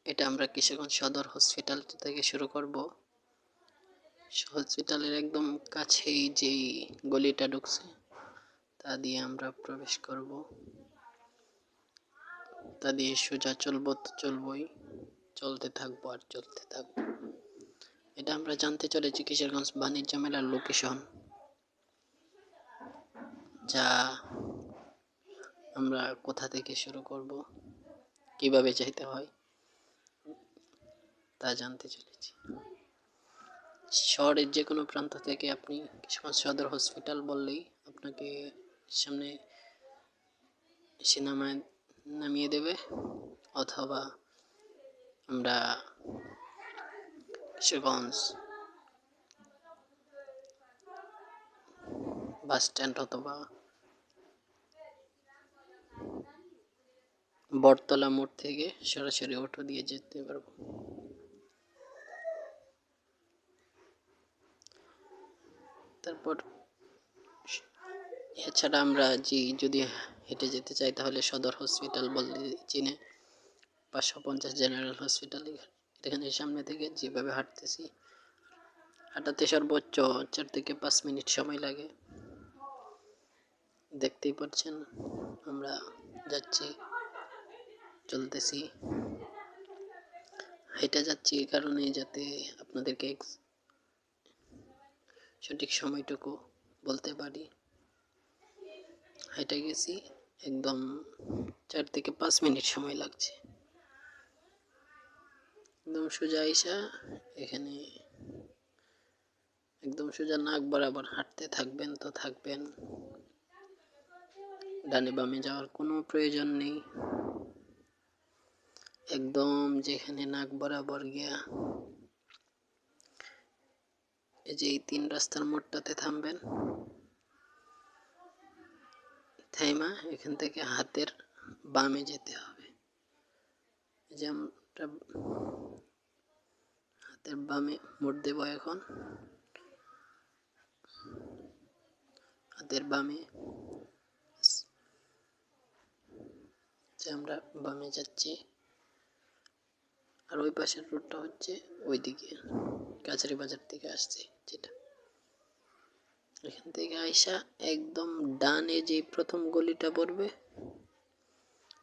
এটা আমরা কিশোরগঞ্জ সদর হসপিটাল থেকে শুরু করব। হসপিটালের একদম কাছেই যেই গলিটা ঢুকছে তা দিয়ে আমরা প্রবেশ করব। তা দিয়ে সোজা চলবো তো চলবই, চলতে থাকবো আর চলতে থাকবো। এটা আমরা জানতে চলেছি কিশোরগঞ্জ বাণিজ্য মেলার লোকেশন, যা আমরা কোথা থেকে শুরু করব, কিভাবে যেতে হয় তা জানতে চলেছি। শহরের যে কোনো প্রান্ত থেকে আপনি কিশোরগঞ্জ সদর হসপিটাল বললেই আপনাকে সামনে সিনেমায় নামিয়ে দেবে, অথবা আমরা কিশোরগঞ্জ বাস স্ট্যান্ড অথবা বটতলা মোড় থেকে সরাসরি অটো দিয়ে যেতে পারবো। তারপর এছাড়া আমরা যদি হেঁটে যেতে চাই তাহলে সদর হসপিটাল বললে চিনে, 550 জেনারেল হসপিটাল, এখানে সামনে থেকে যেভাবে হাঁটতেছি, হাঁটাতে সর্বোচ্চ 4 থেকে 5 মিনিট সময় লাগে। দেখতেই পাচ্ছেন আমরা যাচ্ছি, চলতেছি, হেঁটে যাচ্ছি এই কারণেই যাতে আপনাদেরকে সঠিক সময়টুকু বলতে পারি। হেঁটে গেছি, একদম 4 থেকে 5 মিনিট সময় লাগছে। একদম সোজা আইসা এখানে একদম সোজা নাক বরাবর হাঁটতে থাকবেন তো থাকবেন, ডানে বামে যাওয়ার কোনো প্রয়োজন নেই। একদম যেখানে নাক বরাবর গিয়া এই যে এই 3 রাস্তার মোড়টাতে থামবেন, থাইমা এখান থেকে হাতের বামে যেতে হবে। এই যে আমরা হাতের বামে মোড় দেব এখন, হাতের বামে যে আমরা বামে যাচ্ছি, আর ওই পাশের রোডটা হচ্ছে ওইদিকে কাছারি বাজার থেকে আসছে, যেটা এখান থেকে আইসা একদম ডানে যে প্রথম গলিটা পড়বে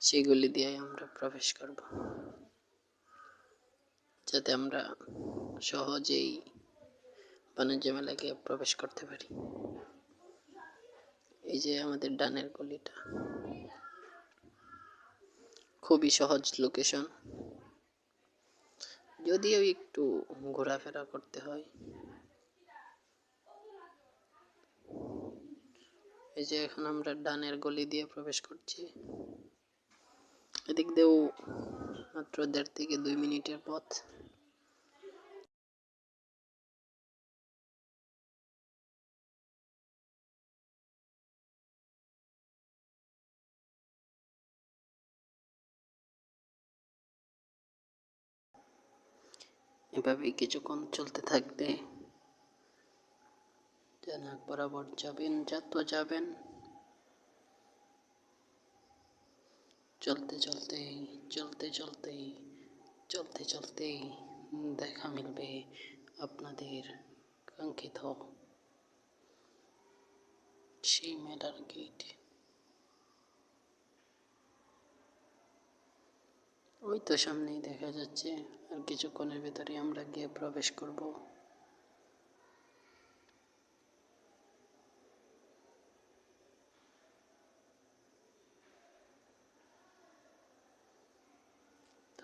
সেই গলি দিয়ে আমরা প্রবেশ করব, যাতে আমরা সহজেই বাণিজ্য মেলাকে প্রবেশ করতে পারি। এই যে আমাদের ডানের গলিটা, খুবই সহজ লোকেশন, যদিও একটু ঘোরাফেরা করতে হয়। এই যে এখন আমরা ডানের গলি দিয়ে প্রবেশ করছি, এদিক দিয়েও মাত্র 1.5 থেকে 2 মিনিটের পথ। এভাবেই কিছুক্ষণ চলতে থাকবে, নাক বরাবর যাবেন, যত যাবেন চলতে চলতেই চলতে চলতেই চলতে চলতেই দেখা মিলবে আপনাদের কাঙ্ক্ষিত সেই মেলার গেট। ওই তো সামনেই দেখা যাচ্ছে, আর কিছুক্ষণের ভেতরে আমরা গিয়ে প্রবেশ করব।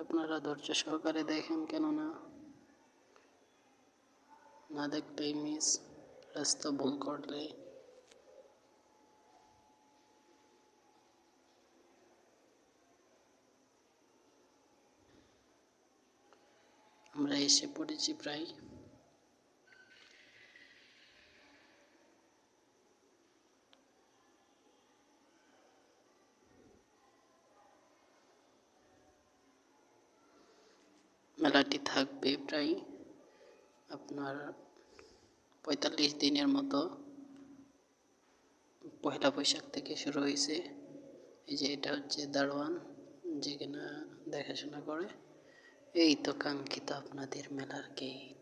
আপনারা ধৈর্য সহকারে দেখেন, কেননা না দেখলেই মিস, রাস্তা ভুল করলে আমরা এসে পড়েছি প্রায়। মেলাটি থাকবে প্রায় আপনার 45 দিনের মতো। পয়লা বৈশাখ থেকে শুরু হয়েছে। এই যে এটা হচ্ছে দারোয়ান, যে কিনা দেখাশোনা করে। এই তো কাঙ্ক্ষিত আপনাদের মেলার গেট।